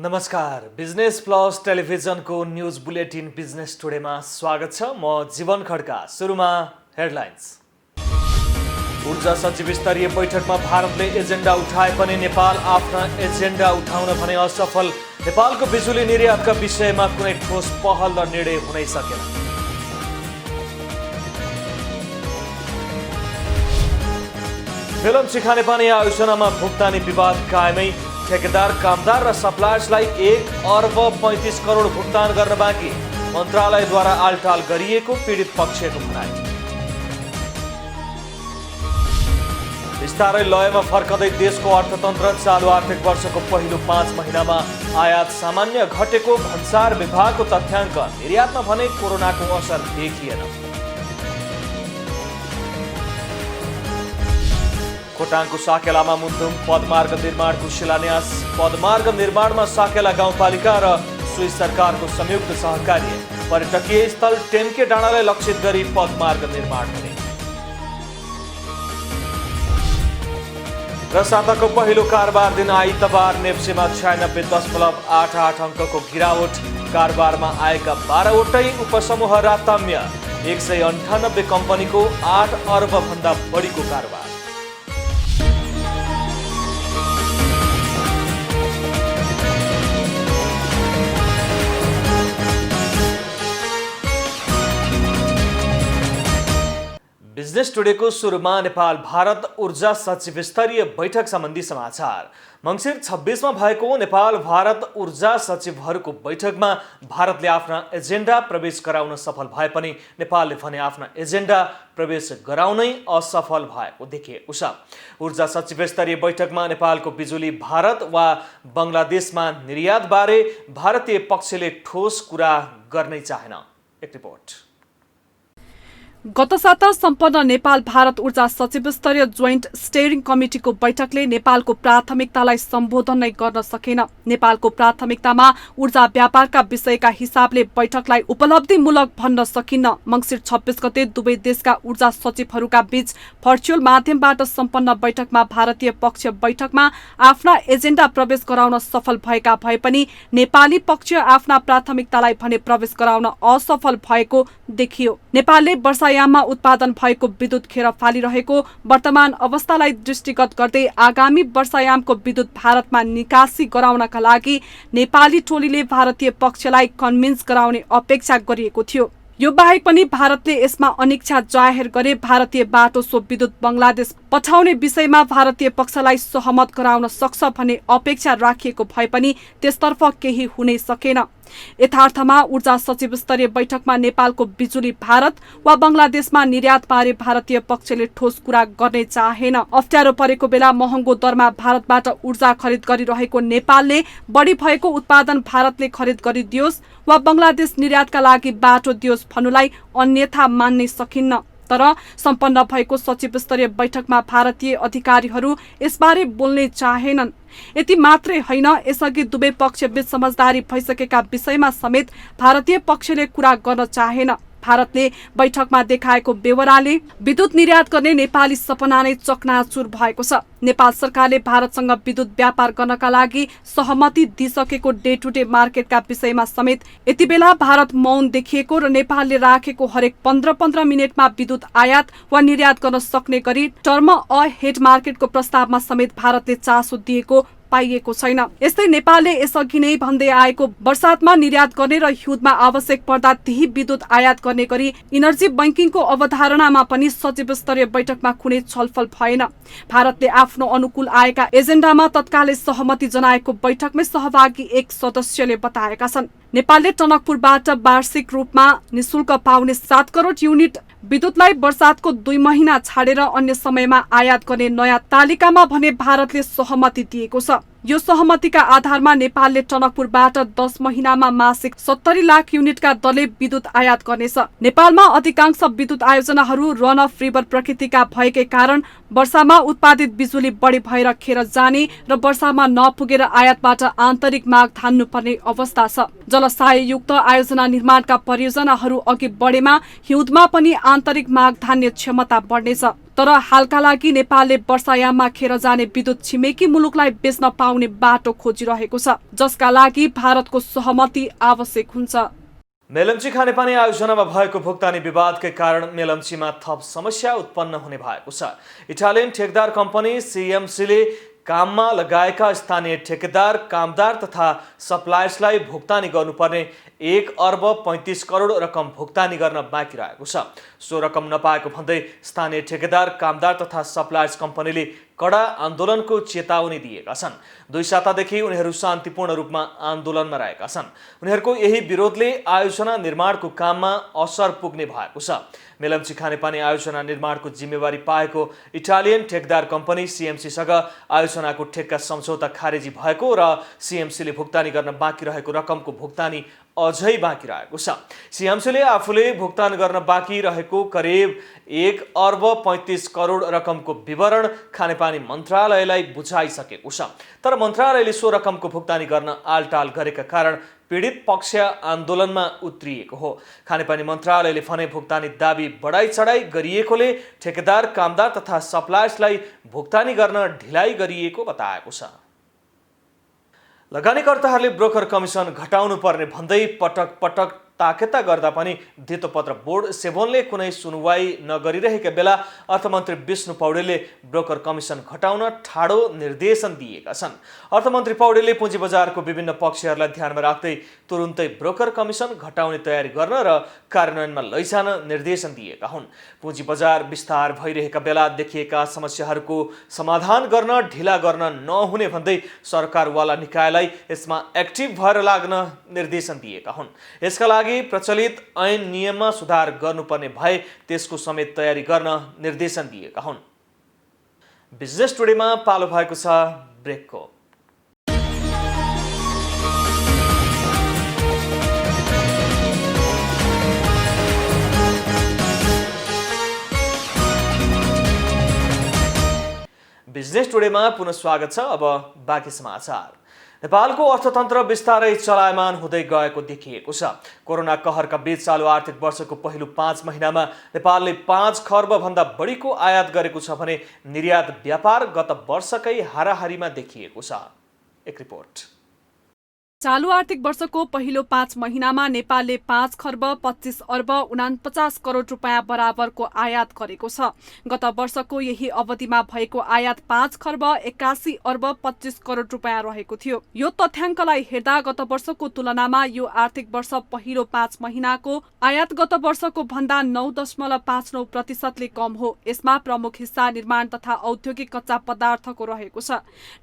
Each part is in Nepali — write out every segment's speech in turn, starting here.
नमस्कार, बिजनेस प्लस टेलिभिजनको न्यूज बुलेटिन बिजनेस टुडेमा स्वागत छ। म जीवन खड्का। सुरुमा हेडलाइन्स। ऊर्जा सचिव स्तरीय बैठकमा भारतले एजेन्डा उठाए पनि नेपाल आफ्ना एजेन्डा उठाउन भने असफल। नेपालको बिजुली निर्यातका विषयमा कुनै ठोस पहल र निर्णय हुनै सकेन। फिल्म चिखानेपानी आयोजनामा भुक्तानी विवाद कायमै। ठेकेदार, कामदार र सप्लायर्सलाई 1,35 करोड भुक्तान गर्न बाँकी। मन्त्रालयद्वारा आलटाल गरिएको पीडित पक्षको भनाइ। बिस्तारै लयमा फर्कदै देशको अर्थतन्त्र। चालु आर्थिक वर्षको पहिलो 5 महिनामा आयात सामान्य घटेको भन्सार विभागको तथ्याङ्क। निर्यातमा भने कोरोनाको असर देखिएन। खोटाङको साकेलामा मुन्धुम पदमार्ग निर्माणको शिलान्यास। पदमार्ग निर्माणमा साकेला गाउँपालिका र स्विस सरकारको संयुक्त सहकार्य। पर्यटकीय स्थल टेम्के डाँडालाई लक्षित गरी पदमार्ग निर्माण हुने। र साताको पहिलो कारोबार दिन आइतबार नेप्सेमा 96.88 अङ्कको गिरावट। कारोबारमा आएका 12वटै उपसमूह राताम्य। 198 कम्पनीको 8 अर्ब भन्दा बढीको कारोबार। बिजनेस टुडेको सुरुमा नेपाल भारत ऊर्जा सचिव स्तरीय बैठक सम्बन्धी समाचार। मङ्सिर 26मा भएको नेपाल भारत ऊर्जा सचिवहरूको बैठकमा भारतले आफ्ना एजेन्डा प्रवेश गराउन सफल भए पनि नेपालले भने आफ्ना एजेन्डा प्रवेश गराउनै असफल भएको देखिएको छ। ऊर्जा सचिव स्तरीय बैठकमा नेपालको बिजुली भारत वा बङ्गलादेशमा निर्यातबारे भारतीय पक्षले ठोस कुरा गर्नै चाहेन। एक रिपोर्ट। गत साता सम्पन्न नेपाल भारत ऊर्जा सचिव स्तरीय जोइन्ट स्टेयरिङ कमिटिको बैठकले नेपालको प्राथमिकतालाई सम्बोधन नै गर्न सकेन। नेपालको प्राथमिकतामा ऊर्जा व्यापारका विषयका हिसाबले बैठकलाई उपलब्धिमूलक भन्न सकिन्न। मङ्सिर 26 गते दुवै देशका ऊर्जा सचिवहरूका बीच भर्चुअल माध्यमबाट सम्पन्न बैठकमा भारतीय पक्ष बैठकमा आफ्ना एजेन्डा प्रवेश गराउन सफल भएका भए पनि नेपाली पक्ष आफ्ना प्राथमिकतालाई भने प्रवेश गराउन असफल भएको देखियो। नेपालले वर्षायाममा उत्पादन भएको विद्युत खेर फालिरहेको वर्तमान अवस्थालाई दृष्टिगत गर्दै आगामी वर्षायामको विद्युत भारतमा निकासी गराउनका लागि नेपाली टोलीले भारतीय पक्षलाई कन्भिन्स गराउने अपेक्षा गरिएको थियो। यो बाहेक पनि भारतले यसमा अनिच्छा जाहेर गरे भारतीय बाटो सो विद्युत बङ्गलादेश पठाउने विषयमा भारतीय पक्षलाई सहमत गराउन सक्छ भन्ने अपेक्षा राखिएको भए पनि त्यसतर्फ केही हुनै सकेन। यथार्थमा ऊर्जा सचिव स्तरीय बैठकमा नेपालको बिजुली भारत वा बङ्गलादेशमा निर्यातबारे भारतीय पक्षले ठोस कुरा गर्ने चाहेन। अप्ठ्यारो परेको बेला महँगो दरमा भारतबाट ऊर्जा खरिद गरिरहेको नेपालले बढी भएको उत्पादन भारतले खरिद गरिदियोस् वा बङ्गलादेश निर्यातका लागि बाटो दियोस् भन्नुलाई अन्यथा मान्नै सकिन्न। तर सम्पन्न भएको सचिव स्तरीय बैठकमा भारतीय अधिकारीहरू यसबारे बोल्ने चाहेनन्। यति मात्रै होइन, यसअघि दुवै पक्षबीच समझदारी भइसकेका विषयमा समेत भारतीय पक्षले कुरा गर्न चाहेन। भारतले बैठकमा देखाएको बेहोराले विद्युत निर्यात गर्ने नेपाली सपना नै चकनाचुर भएको छ। नेपाल सरकारले भारतसँग विद्युत व्यापार गर्नका लागि सहमति दिइसकेको डे टु डे मार्केटका विषयमा समेत यति बेला भारत मौन देखिएको र नेपालले राखेको हरेक 15-15 मिनटमा विद्युत आयात वा निर्यात गर्न सक्ने गरी टर्म अ हेड मार्केटको प्रस्तावमा समेत भारतले चासो दिएको पाइएको छैन। यस्तै नेपालले यसअघि नै भन्दै आएको वर्षातमा निर्यात गर्ने र हिउँदमा आवश्यक पर्दा त्यही विद्युत आयात गर्ने गरी इनर्जी बैंकिङको अवधारणामा पनि सचिव स्तरीय बैठकमा कुनै छलफल भएन। भारतले आफ्नो अनुकूल आएका एजेन्डामा तत्कालै सहमति जनाएको बैठकमै सहभागी एक सदस्यले बताएका छन्। नेपालले टनकपुरबाट वार्षिक रूपमा निशुल्क पाउने 7 करोड युनिट विद्युतलाई वर्षातको 2 महिना छाडेर अन्य समयमा आयात गर्ने नयाँ तालिकामा भने भारतले सहमति दिएको छ। यो सहमतिका आधारमा नेपालले टनकपुरबाट 10 महिनामा मासिक 70 लाख युनिटका दरले विद्युत आयात गर्नेछ। नेपालमा अधिकांश विद्युत आयोजनाहरू रन अफ रिभर प्रकृतिका भएकै कारण वर्षामा उत्पादित बिजुली बढी भएर खेर जाने र वर्षामा नपुगेर आयातबाट आन्तरिक माग धान्नुपर्ने अवस्था छ। जलसाययुक्त आयोजना निर्माणका परियोजनाहरू अघि बढेमा हिउँदमा पनि आन्तरिक माग धान्ने क्षमता बढ्नेछ। तर हालका लागि नेपालले वर्षायाममा खेर जाने विद्युत छिमेकी मुलुकलाई बेच्न पाउने बाटो खोजिरहेको छ, जसका लागि भारतको सहमति आवश्यक हुन्छ। मेलम्ची खानेपानी आयोजनामा भएको भुक्तानी विवादकै कारण मेलम्चीमा थप समस्या उत्पन्न हुने भएको छ। इटालियन ठेकेदार कम्पनी सीएमसीले काममा लगाएका स्थानीय ठेकेदार, कामदार तथा सप्लायर्सलाई भुक्तानी गर्नुपर्ने 1 अर्ब 35 करोड रकम भुक्तानी गर्न बाँकी रहेको छ। सो रकम नपाएको भन्दै स्थानीय ठेकेदार, कामदार तथा सप्लायर्स कम्पनीले कडा आन्दोलनको चेतावनी दिएका छन्। 2 सातादेखि उनीहरू शान्तिपूर्ण रूपमा आन्दोलनमा रहेका छन्। उनीहरूको यही विरोधले आयोजना निर्माणको काममा असर पुग्ने भएको छ। मेलम्ची खानेपानी आयोजना निर्माणको जिम्मेवारी पाएको इटालियन ठेकेदार कम्पनी सीएमसीसँग आयोजनाको ठेक्का सम्झौता खारेजी भएको र सीएमसीले भुक्तानी गर्न बाँकी रहेको रकमको भुक्तानी अझै बाँकी रहेको छ। सीएमसीले आफूले भुक्तान गर्न बाँकी रहेको करिब 1 अर्ब 35 करोड रकमको विवरण खानेपानी मन्त्रालयलाई बुझाइसकेको छ। तर मन्त्रालयले सो रकमको भुक्तानी गर्न आलटाल गरेका कारण पीडित पक्ष आन्दोलनमा उत्रिएको हो। खानेपानी मन्त्रालयले भने भुक्तानी दाबी बढाइ चढाइ गरिएकोले ठेकेदार, कामदार तथा सप्लायर्सलाई भुक्तानी गर्न ढिलाइ गरिएको बताएको छ। लगानीकर्ताहरूले ब्रोकर कमिसन घटाउनु पर्ने भन्दै पटक पटक ताकेता गर्दा पनि धितोपत्र बोर्ड 7ले कुनै सुनवाई नगरिरहेका बेला अर्थमन्त्री विष्णु पौडेलले ब्रोकर कमिसन घटाउन ठाडो निर्देशन दिएका छन्। अर्थमन्त्री पौडेलले पुँजी बजारको विभिन्न पक्षहरूलाई ध्यानमा राख्दै तुरुन्तै ब्रोकर कमिसन घटाउने तयारी गर्न र कार्यान्वयनमा लैजान निर्देशन दिएका हुन्। पुँजी बजार विस्तार भइरहेका बेला देखिएका समस्याहरूको समाधान गर्न ढिला गर्न नहुने भन्दै सरकारवाला निकायलाई यसमा एक्टिभ भएर लाग्न निर्देशन दिएका हुन्। यसका लागि प्रचलित ऐन नियममा सुधार गर्नुपर्ने भए त्यसको समेत तयारी गर्न निर्देशन दिएका हुन्। बिजनेस टुडेमा पालो भएको छ ब्रेकको। बिजनेस टुडेमा पुनः स्वागत छ। अब बाँकी समाचार। नेपालको अर्थतन्त्र बिस्तारै चलायमान हुँदै गएको देखिएको छ। कोरोना कहरका बीच चालु आर्थिक वर्षको पहिलो 5 महिनामा नेपालले 5 खर्ब भन्दा बढीको आयात गरेको छ भने निर्यात व्यापार गत वर्षकै हाराहारीमा देखिएको छ। एक रिपोर्ट। चालु आर्थिक वर्षको पहिलो 5 महिनामा नेपालले 5 खर्ब 25 अर्ब 49 करोड रुपियाँ बराबरको आयात गरेको छ। गत वर्षको यही अवधिमा भएको आयात 5 खर्ब 81 अर्ब 25 करोड रुपियाँ रहेको थियो। यो तथ्याङ्कलाई हेर्दा गत वर्षको तुलनामा यो आर्थिक वर्ष पहिलो 5 महिनाको आयात गत वर्षको भन्दा 9.59% कम हो। यसमा प्रमुख हिस्सा निर्माण तथा औद्योगिक कच्चा पदार्थको रहेको छ।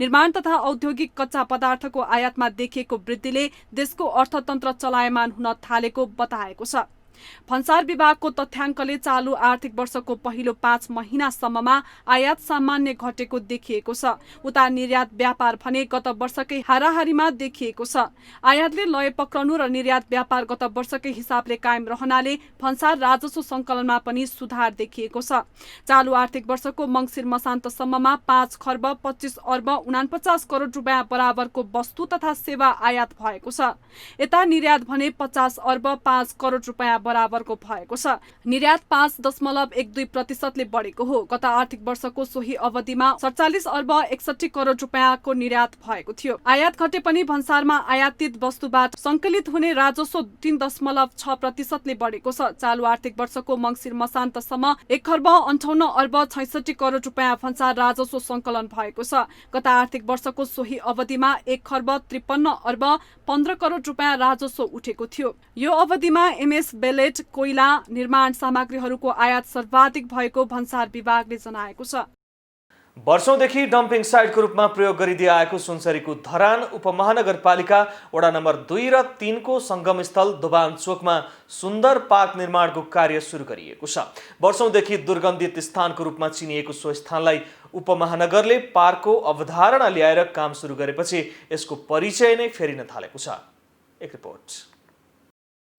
निर्माण तथा औद्योगिक कच्चा पदार्थको आयातमा देखिएको वृद्धिले देशको अर्थतन्त्र चलायमान हुन थालेको बताएको छ। भन्सार विभागको तथ्याङ्कले चालु आर्थिक वर्षको पहिलो 5 महिनासम्ममा आयात सामान्य घटेको देखिएको छ। उता निर्यात व्यापार भने गत वर्षकै हाराहारीमा देखिएको छ। आयातले लय पक्रनु र निर्यात व्यापार गत वर्षकै हिसाबले कायम रहनाले भन्सार राजस्व सङ्कलनमा पनि सुधार देखिएको छ। चालु आर्थिक वर्षको मङ्सिर मसान्तसम्ममा 5 खर्ब 25 अर्ब 49 करोड रुपियाँ बराबरको वस्तु तथा सेवा आयात भएको छ। यता निर्यात भने 50 अर्ब 5 करोड रुपियाँ बराबरको भएको छ। निर्यात 5.12% बढेको हो। गत आर्थिक वर्षको सोही अवधिमा 47 अर्ब 61 करोड रुपियाँको निर्यात भएको थियो। आयात घटे पनि भन्सारमा आयातित वस्तुबाट सङ्कलित हुने राजस्व 3.6% बढेको छ। चालु आर्थिक वर्षको मङ्सिर मसान्तसम्म 1 खर्ब 58 अर्ब 66 करोड रुपियाँ भन्सार राजस्व सङ्कलन भएको छ। गत आर्थिक वर्षको सोही अवधिमा 1 खर्ब 53 अर्ब 15 करोड रुपियाँ राजस्व उठेको थियो। यो अवधिमा एमएस बेलेट कोइला निर्माण सामग्रीहरूको आयात सर्वाधिक भएको भन्सार विभागले जनाएको छ। वर्षौंदेखि डम्पिङ साइटको रूपमा प्रयोग गरिँदै आएको सुनसरीको धरान उपमहानगरपालिका वडा नम्बर 2 र 3 को संगम स्थल दोभान चोकमा सुन्दर पार्क निर्माणको कार्य सुरु गरिएको छ। वर्षौंदेखि दुर्गन्धित स्थानको रूपमा चिनिएको सो स्थानलाई उपमहानगरले पार्कको अवधारणा ल्याएर काम सुरु गरेपछि यसको परिचय नै फेरिन थालेको छ। एक रिपोर्ट।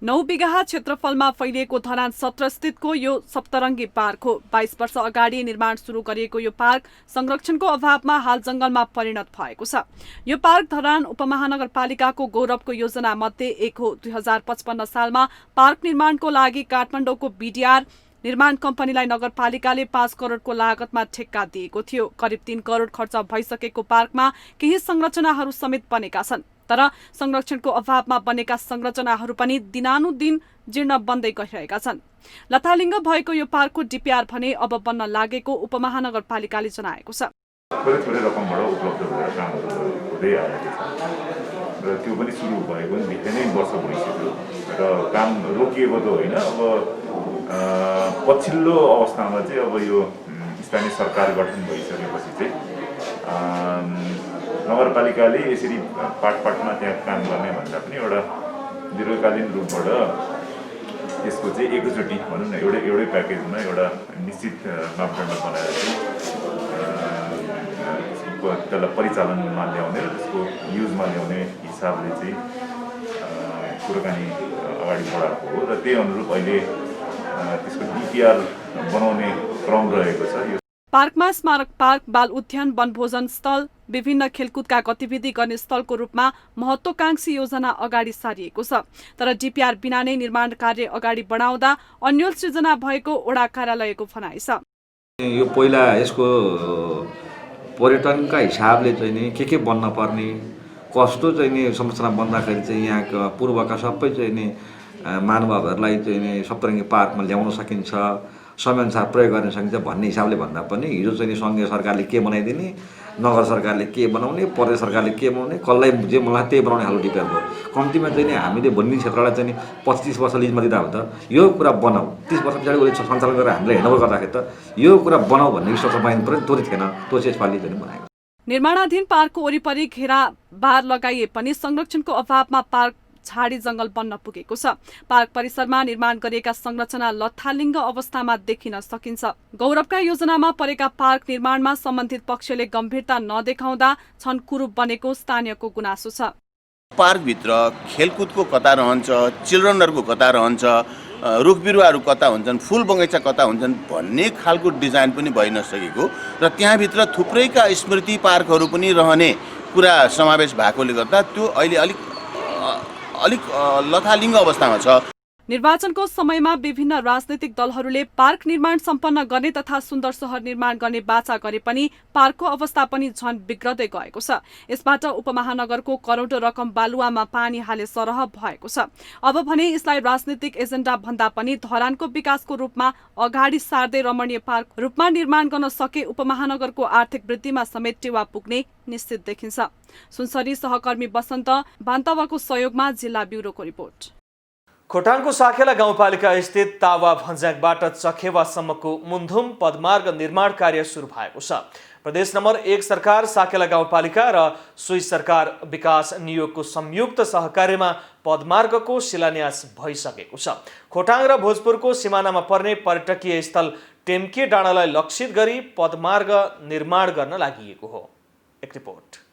9 बिघा क्षेत्रफलमा फैलिएको धरान 17 स्थितको यो सप्तरङ्गी पार्क हो। 22 वर्ष अगाडि निर्माण सुरु गरिएको यो पार्क संरक्षणको अभावमा हाल जंगलमा परिणत भएको छ। यो पार्क धरान उपमहानगरपालिकाको गौरवको योजना मध्ये एक हो। 2055 सालमा पार्क निर्माणको लागि काठमाडौँको बीडीआर निर्माण कम्पनीलाई नगरपालिकाले 5 करोडको लागतमा ठेक्का दिएको थियो। करिब 3 करोड खर्च भइसकेको पार्कमा केही संरचनाहरू समेत बनेका छन्, तर संरक्षणको अभावमा बनेका संरचनाहरू पनि दिनानुदिन जीर्ण बन्दै गइरहेका छन्। लथालिङ्ग भएको यो पार्कको डिपिआर भने अब बन्न लागेको उपमहानगरपालिकाले जनाएको छ। थोरै थोरै रकमबाट उपलब्ध भएर कामहरू हुँदै आएको छ र त्यो पनि सुरु भएको पनि धेरै नै वर्ष भइसक्यो र काम रोकिएको त होइन। अब पछिल्लो अवस्थामा चाहिँ अब यो स्थानीय सरकार गठन भइसकेपछि चाहिँ नगरपालिकाले यसरी पाटपाटमा त्यहाँ काम गर्ने भन्दा पनि एउटा दीर्घकालीन रूपबाट यसको चाहिँ एकैचोटि भनौँ न एउटै प्याकेजमा एउटा निश्चित मापदण्ड बनाएर चाहिँ त्यसलाई परिचालनमा ल्याउने र त्यसको युजमा ल्याउने हिसाबले चाहिँ कुराकानी अगाडि बढाएको हो र त्यही अनुरूप अहिले त्यसको डिपिआर बनाउने क्रम रहेको छ। पार्कमा स्मारक पार्क, बाल उद्यान, वनभोजन स्थल, विभिन्न खेलकुदका गतिविधि गर्ने स्थलको रूपमा महत्त्वकांक्षी योजना अगाडि सारिएको छ। तर डिपिआर बिना नै निर्माण कार्य अगाडि बढाउँदा अन्यल सृजना भएको वडा कार्यालयको भनाइ छ। यो पहिला यसको पर्यटनका हिसाबले चाहिँ नि के बन्न पर्ने, कस्तो चाहिँ नि संरचना बन्दाखेरि चाहिँ यहाँका पूर्वका सबै चाहिँ नि महानुभावहरूलाई चाहिँ नि सप्तरङ्गी पार्कमा ल्याउन सकिन्छ, समयअनुसार प्रयोग गर्न सकिन्छ भन्ने हिसाबले भन्दा पनि हिजो चाहिँ नि सङ्घीय सरकारले के बनाइदिने, नगर सरकारले के बनाउने, प्रदेश सरकारले के बनाउने, कसलाई जे मलाई त्यही बनाउने खालको डिपिआर भयो। कम्तीमा चाहिँ नि हामीले भन्ने क्षेत्रलाई चाहिँ नि 25 वर्ष लिजमा दिँदा हो त यो कुरा बनाऊ, 30 वर्ष पछाडि उसले सञ्चालन गरेर हामीले हेर्नु गर्दाखेरि त यो कुरा बनाऊ भन्ने विश्वास पाइनु पर्यो, त्यो थिएन, त्यो चाहिँ यसपालि चाहिँ बनाएको। निर्माणाधीन पार्कको वरिपरि घेराबार लगाइए पनि संरक्षणको अभावमा पार्क झाडी जंगल बन्न पुगेको छ। पार्क परिसरमा निर्माण गरिएका संरचना लथालिङ्ग अवस्थामा देखिन सकिन्छ। गौरवका योजनामा परेका पार्क निर्माणमा सम्बन्धित पक्षले गम्भीरता नदेखाउँदा छनकुरुप बनेको स्थानीयको गुनासो छ। पार्कभित्र खेलकुदको कता रहन्छ, चिल्ड्रनहरूको कता रहन्छ, रुख बिरुवाहरू कता हुन्छन्, फुल बगैँचा कता हुन्छन् भन्ने खालको डिजाइन पनि भइ नसकेको र त्यहाँभित्र थुप्रैका स्मृति पार्कहरू पनि रहने कुरा समावेश भएकोले गर्दा त्यो अहिले अलिक लथालिङ्ग अवस्थामा छ। निर्वाचनको समयमा विभिन्न राजनैतिक दलहरूले पार्क निर्माण सम्पन्न गर्ने तथा सुन्दर शहर निर्माण गर्ने बाचा गरे पनि पार्कको अवस्था पनि झन बिग्रदै गएको छ। यसबाट उपमहानगरको करोडौं रकम बालुवामा पानी हाले सरह भएको छ। अब भने यसलाई राजनीतिक एजेन्डा भन्दा पनि धरानको विकासको रूपमा अगाडि सार्दै रमणीय पार्क रूपमा निर्माण गर्न सके उपमहानगरको आर्थिक वृद्धिमा समेत टेवा पुग्ने निश्चित देखिन्छ। सुनसरी सहकर्मी वसन्त बान्तवाको सहयोगमा जिल्ला ब्युरोको रिपोर्ट। खोटाङको साखेला गाउँपालिका स्थित तावा भन्ज्याङबाट चखेवासम्मको मुन्धुम पदमार्ग निर्माण कार्य सुरु भएको छ। प्रदेश नम्बर 1 सरकार, साखेला गाउँपालिका र स्विस सरकार विकास नियोगको संयुक्त सहकार्यमा पदमार्गको शिलान्यास भइसकेको छ। खोटाङ र भोजपुरको सिमानामा पर्ने पर्यटकीय स्थल टेम्के डाँडालाई लक्षित गरी पदमार्ग निर्माण गर्न लागि हो। एक रिपोर्ट।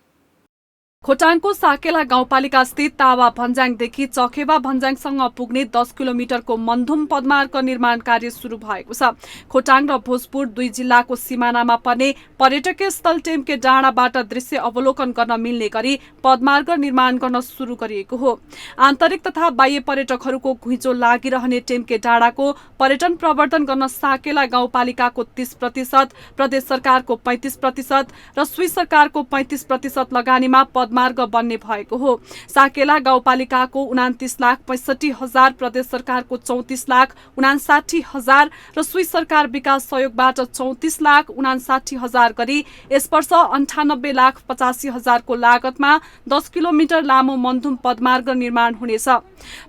खोटाङको साकेला गाउँपालिका स्थित तावा भन्ज्याङदेखि चखेवा भन्ज्याङसँग पुग्ने 10 किलोमिटरको मन्धुम पदमार्ग निर्माण कार्य सुरु भएको छ। खोटाङ र भोजपुर 2 जिल्लाको सिमानामा पर्ने पर्यटकीय स्थल टेम्के डाँडाबाट दृश्य अवलोकन गर्न मिल्ने गरी पदमार्ग निर्माण गर्न सुरु गरिएको हो। आन्तरिक तथा बाह्य पर्यटकहरूको घुइँचो लागिरहने टेम्के डाँडाको पर्यटन प्रवर्धन गर्न साकेला गाउँपालिकाको 30%, प्रदेश सरकारको 35% र स्विस सरकारको 35% लगानीमा मार्ग बन्ने भएको हो। साकेला गाउँपालिकाको 29,65,000, प्रदेश सरकारको 34,59,000 र स्विस सरकार विकास सहयोगबाट 34,59,000 गरी यस वर्ष 98,85,000 को लागतमा 10 किलोमिटर लामो मन्धुम पदमार्ग निर्माण हुनेछ।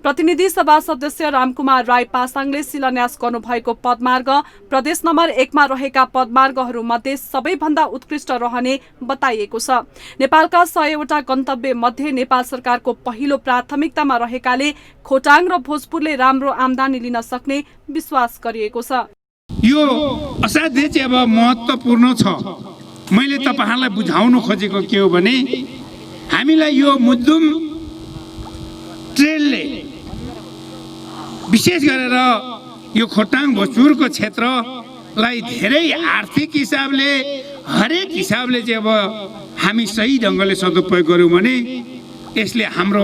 प्रतिनिधि सभा सदस्य रामकुमार राई पासाङले शिलान्यास गर्नुभएको पदमार्ग प्रदेश नम्बर 1 मा रहेका पदमार्गहरू मध्ये सबैभन्दा उत्कृष्ट रहने बताइएको छ। नेपालका 100 गन्तव्य मध्ये नेपाल सरकारको पहिलो प्राथमिकतामा रहेकाले खोटाङ र भोजपुरले राम्रो आम्दानी लिन सक्ने विश्वास गरिएको छ। यो असाध्यै चाहिँ अब महत्त्वपूर्ण छ। मैले तपाईहरुलाई बुझाउन खोजेको के हो भने हामीलाई यो मुद्दुम ट्रेनले विशेष गरेर यो खोटाङ भोजपुरको क्षेत्रलाई धेरै आर्थिक हिसाबले हरेक हिसाबले चाहिँ अब हामी सही ढंगले सदुपयोग गर्यौं भने यसले हाम्रो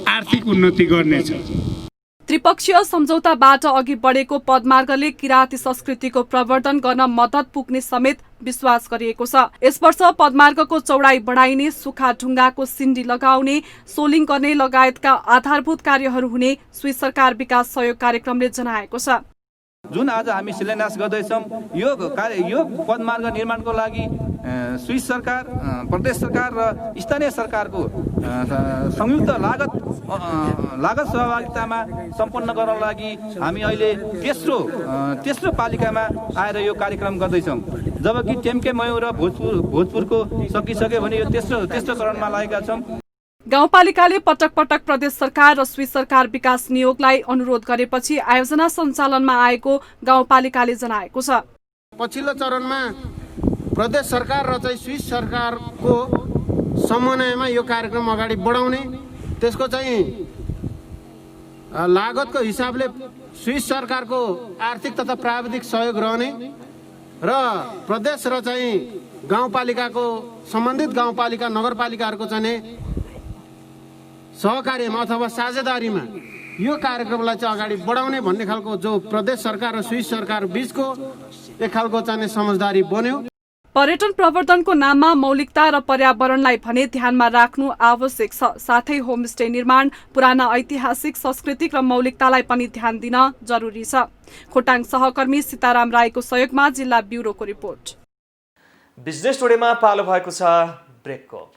आर्थिक उन्नति गर्नेछ। त्रिपक्षीय सम्झौताबाट अघि बढेको पदमार्गले किराँती संस्कृतिको प्रवर्धन गर्न मद्दत पुग्ने समेत विश्वास गरिएको छ। यस वर्ष पदमार्गको चौडाई बढाइने, सुक्खा ढुङ्गाको सिन्डी लगाउने, सोलिङ गर्ने लगायतका आधारभूत कार्यहरू हुने स्विस सरकार विकास सहयोग कार्यक्रमले जनाएको छ। जुन आज हामी शिलान्यास गर्दैछौँ यो पदमार्ग निर्माणको लागि स्विस सरकार, प्रदेश सरकार र स्थानीय सरकारको संयुक्त लागत सहभागितामा सम्पन्न गर्न लागि हामी अहिले तेस्रो पालिकामा आएर यो कार्यक्रम गर्दैछौँ। जबकि टेम्के, मयौं र भोजपुरको सकिसक्यो भने यो तेस्रो चरणमा लागेका छौँ। गाउँपालिकाले पटक पटक प्रदेश सरकार र स्विस सरकार विकास नियोगलाई अनुरोध गरेपछि आयोजना सञ्चालनमा आएको गाउँपालिकाले जनाएको छ। पछिल्लो चरणमा प्रदेश सरकार र चाहिँ स्विस सरकारको समन्वयमा यो कार्यक्रम अगाडि बढाउने, त्यसको चाहिँ लागतको हिसाबले स्विस सरकारको आर्थिक तथा प्राविधिक सहयोग रहने र प्रदेश र चाहिँ गाउँपालिकाको सम्बन्धित गाउँपालिका नगरपालिकाहरूको चाहिँ सहकार्यमा अथवा साझेदारीमा यो कार्यक्रमलाई चाहिँ अगाडि बढाउने भन्ने खालको जो प्रदेश सरकार र स्विस सरकार बीचको एक खालको चाहिँ समझदारी बन्यो। पर्यटन प्रवर्धनको नाममा मौलिकता र पर्यावरणलाई भने ध्यानमा राख्नु आवश्यक छ। साथै होमस्टे निर्माण, पुराना ऐतिहासिक, सांस्कृतिक र मौलिकतालाई पनि ध्यान दिन जरुरी छ। खोटाङ सहकर्मी सीताराम राईको सहयोगमा जिल्ला ब्युरोको रिपोर्ट। बिजनेस टुडेमा पालो भएको छ ब्रेकको।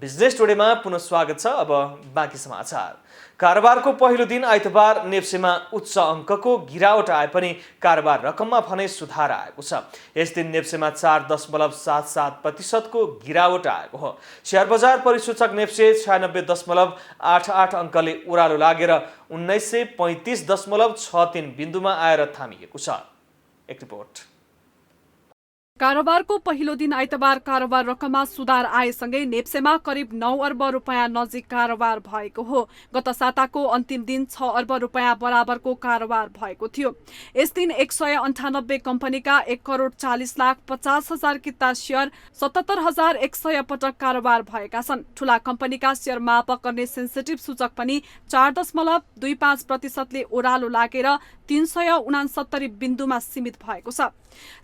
बिजनेस टुडेमा पुनः स्वागत छ। अब बाँकी समाचार। कारोबारको पहिलो दिन आइतबार नेप्सेमा उच्च अङ्कको गिरावट आए पनि कारोबार रकममा भने सुधार आएको छ। यस दिन नेप्सेमा 4.77% को गिरावट आएको हो। शेयर बजार परिसूचक नेप्से 96.88 अङ्कले ओह्रालो लागेर 1935.63 बिन्दुमा आएर थामिएको छ। एक रिपोर्ट। कारोबारको पहिलो दिन आइतबार कारोबार रकममा सुधार आएसँगै नेप्सेमा करिब 9 अर्ब रुपैयाँ नजिक कारोबार भएको हो। गत साताको अन्तिम दिन 6 अर्ब रुपैयाँ बराबरको कारोबार भएको थियो। यस दिन 198 कम्पनीका 1,40,50,000 किता शेयर 77,100 पटक कारोबार भएका छन्। ठूला कम्पनीका शेयर मापक गर्ने सेन्सिटिभ सूचक पनि 4.25% ले ओह्रालो लागेर 369 बिन्दुमा सीमित भएको छ।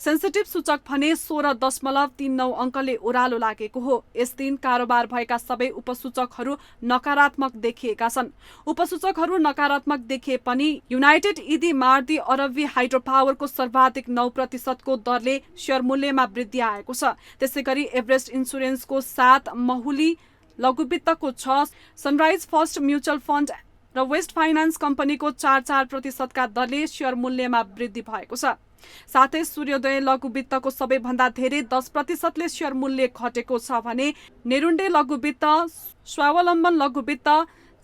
सेन्सिटिभ सूचक भने 16.39 अङ्कले ओह्रालो लागेको हो। यस दिन कारोबार भएका सबै उपसूचकहरू नकारात्मक देखिएका छन्। उपसूचकहरू नकारात्मक देखिए पनि युनाइटेड इदी मार्दी अरबी हाइड्रो पावरको सर्वाधिक 9% को दरले शेयर मूल्यमा वृद्धि आएको छ। त्यसैगरी एभरेस्ट इन्सुरेन्सको 7, महुली लघुवित्तको 6, सनराइज फर्स्ट म्युचुअल फन्ड र वेस्ट फाइनान्स कम्पनीको 4.4% का दरले शेयर मूल्यमा वृद्धि भएको छ। साथै सूर्योदय लघुवित्तको सबैभन्दा धेरै 10% ले शेयर मूल्य घटेको छ भने नेरुण्डे लघुवित्त, स्वावलम्बन लघुवित्त,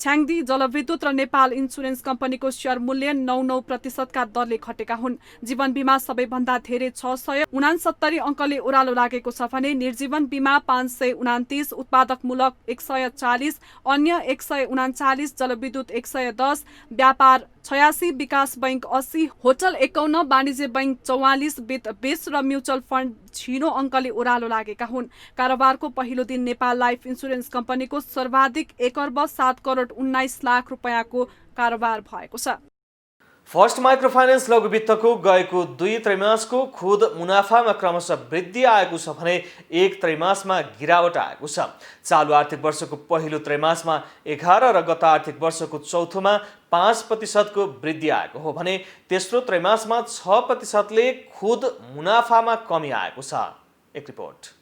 छ्याङदी जलविद्युत र नेपाल इन्सुरेन्स कम्पनीको शेयर मूल्य 9% का दरले घटेका हुन्। जीवन बीमा सबैभन्दा धेरै 669 अङ्कले ओह्रालो लागेको छ भने निर्जीवन बीमा 529, उत्पादकमूलक 140, अन्य 139, जलविद्युत 110, व्यापार 86, विकास बैंक 80, होटल 51, वाणिज्य बैंक 44, वित्त 20 र म्युचुअल फन्ड 0 अङ्कले ओह्रालो लागेका हुन्। कारोबारको पहिलो दिन नेपाल लाइफ इन्सुरेन्स कम्पनीको सर्वाधिक 1,07,19,00,000 रुपैयाँको कारोबार भएको छ। फर्स्ट माइक्रो फाइनेन्स लघुवित्तको गएको 2 त्रैमासको खुद मुनाफामा क्रमशः वृद्धि आएको छ भने 1 त्रैमासमा गिरावट आएको छ। चालु आर्थिक वर्षको पहिलो त्रैमासमा 11 र गत आर्थिक वर्षको चौथोमा 5% को वृद्धि आएको हो भने तेस्रो त्रैमासमा 6% ले खुद मुनाफामा कमी आएको छ। एक रिपोर्ट।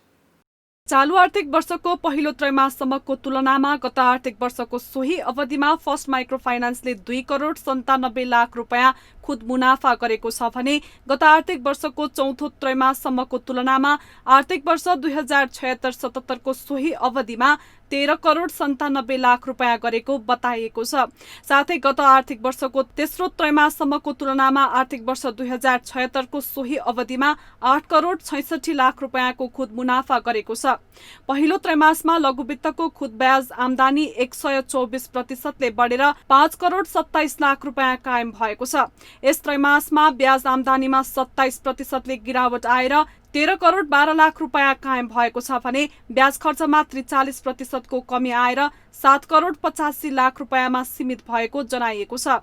चालु आर्थिक वर्षको पहिलो त्रैमाससम्मको तुलनामा गत आर्थिक वर्षको सोही अवधिमा फर्स्ट माइक्रो फाइनान्सले 2,97,00,000 रुपैयाँ खुद मुनाफा गरेको छ भने गत आर्थिक वर्षको चौथो त्रैमाससम्मको तुलनामा आर्थिक वर्ष 2076-77 को सोही अवधिमा 13 करोड 97 लाख रुपियाँ गरेको बताइएको छ। साथै गत आर्थिक वर्षको तेस्रो त्रैमाससम्मको तुलनामा आर्थिक वर्ष 2076 को सोही अवधिमा 8 करोड 66 लाख रुपियाँको खुद मुनाफा गरेको छ। पहिलो त्रैमासमा लघुवित्तको खुद ब्याज आम्दानी 124% बढेर 5 करोड 27 लाख रुपियाँ कायम भएको छ। यस त्रैमासमा ब्याज आम्दानीमा 27% गिरावट आएर 13 करोड 12 लाख रुपियाँ कायम भएको छ भने ब्याज खर्चमा 43% को कमी आएर 7 करोड 85 लाख रुपियाँमा सीमित भएको जनाइएको छ।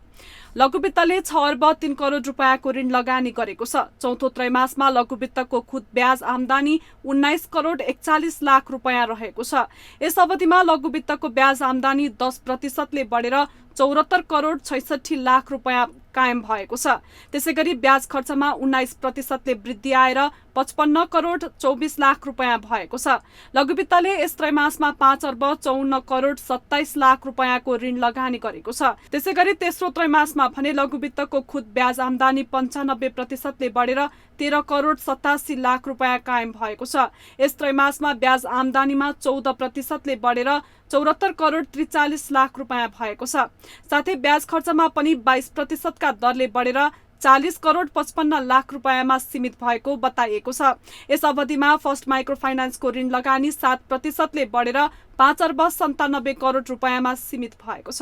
लघुवित्तले 6 अर्ब 3 करोड रुपियाँको ऋण लगानी गरेको छ। चौथो त्रैमासमा लघुवित्तको खुद ब्याज आम्दानी 19 करोड 41 लाख रुपियाँ रहेको छ। यस अवधिमा लघुवित्तको ब्याज आम्दानी 10% बढेर 74 करोड 66 लाख रुपियाँ कायम भएको छ। त्यसैगरी ब्याज खर्चमा 19% वृद्धि आएर 55 करोड 24 लाख रुपियाँ भएको छ। लघुवित्तले यस त्रैमासमा 5 अर्ब 54 करोड 27 लाख रुपियाँको ऋण लगानी गरेको छ। त्यसैगरी तेस्रो त्रैमासमा भने लघुवित्तको खुद ब्याज आम्दानी 95% बढेर 13 करोड 87 लाख रुपियाँ कायम भएको छ। यस त्रैमासमा ब्याज आम्दानीमा 14% बढेर 74 करोड 43 लाख रुपियाँ भएको छ। साथै ब्याज खर्चमा पनि 22% का दरले बढेर 40 करोड 55 लाख रुपियाँमा सीमित भएको बताइएको छ। यस अवधिमा फर्स्ट माइक्रो फाइनान्सको ऋण लगानी 7% बढेर 5 अर्ब 97 करोड रुपियाँमा सीमित भएको छ।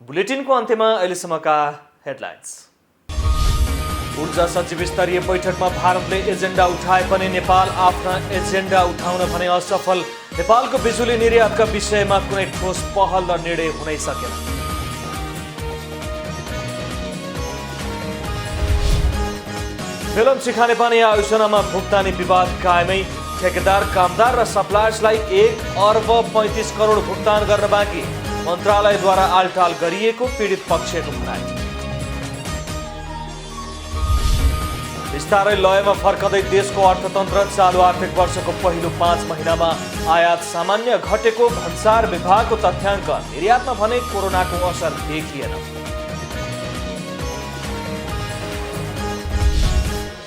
बुलेटिनको अन्त्यमा अहिलेसम्मका हेडलाइन्स। ऊर्जा सचिव स्तरीय बैठकमा भारतले एजेन्डा उठाए पनि नेपाल आफ्ना एजेन्डा उठाउन भने असफल। नेपालको बिजुली निर्यातका विषयमा कुनै ठोस पहल र निर्णय हुनै सकेन। फिल्म सिखानेपानी आयोजनामा भुक्तानी विवाद कायमै। ठेकेदार, कामदार र सप्लायर्सलाई 1 अर्ब 35 करोड भुक्तान गर्न बाँकी। मन्त्रालयद्वारा आलटाल गरिएको पीडित पक्षको भनाइ। बिस्तारै लयमा फर्कँदै देशको अर्थतन्त्र। चालु आर्थिक वर्षको पहिलो 5 महिनामा आयात सामान्य घटेको भन्सार विभागको तथ्याङ्क। निर्यातमा भने कोरोनाको असर देखिएन।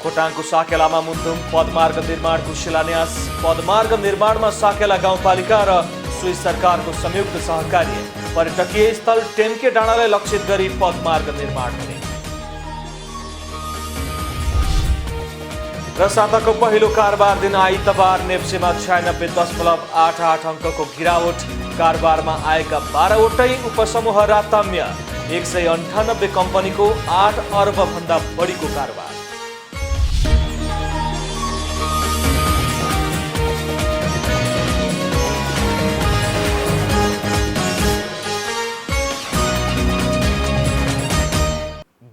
खोटाङको साकेलामा मुन्धुम पदमार्ग निर्माणको शिलान्यास। पदमार्ग निर्माणमा साकेला गाउँपालिका र स्विस सरकारको संयुक्त सहकार्य। पर्यटकीय स्थल टेम्के डाँडालाई लक्षित गरी पदमार्ग निर्माण हुने। र साताको पहिलो कारोबार दिन आइतबार नेप्सेमा 96.88 अङ्कको गिरावट। कारोबारमा आएका 12वटै उपसमूह राताम्य। 198 कम्पनीको 8 अर्ब भन्दा बढीको कारोबार।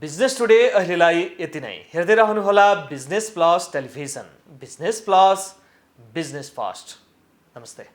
बिजनेस टुडे अहिलेलाई यति नै। हेर्दै रहनुहोला business plus television. Business plus, business first. नमस्ते।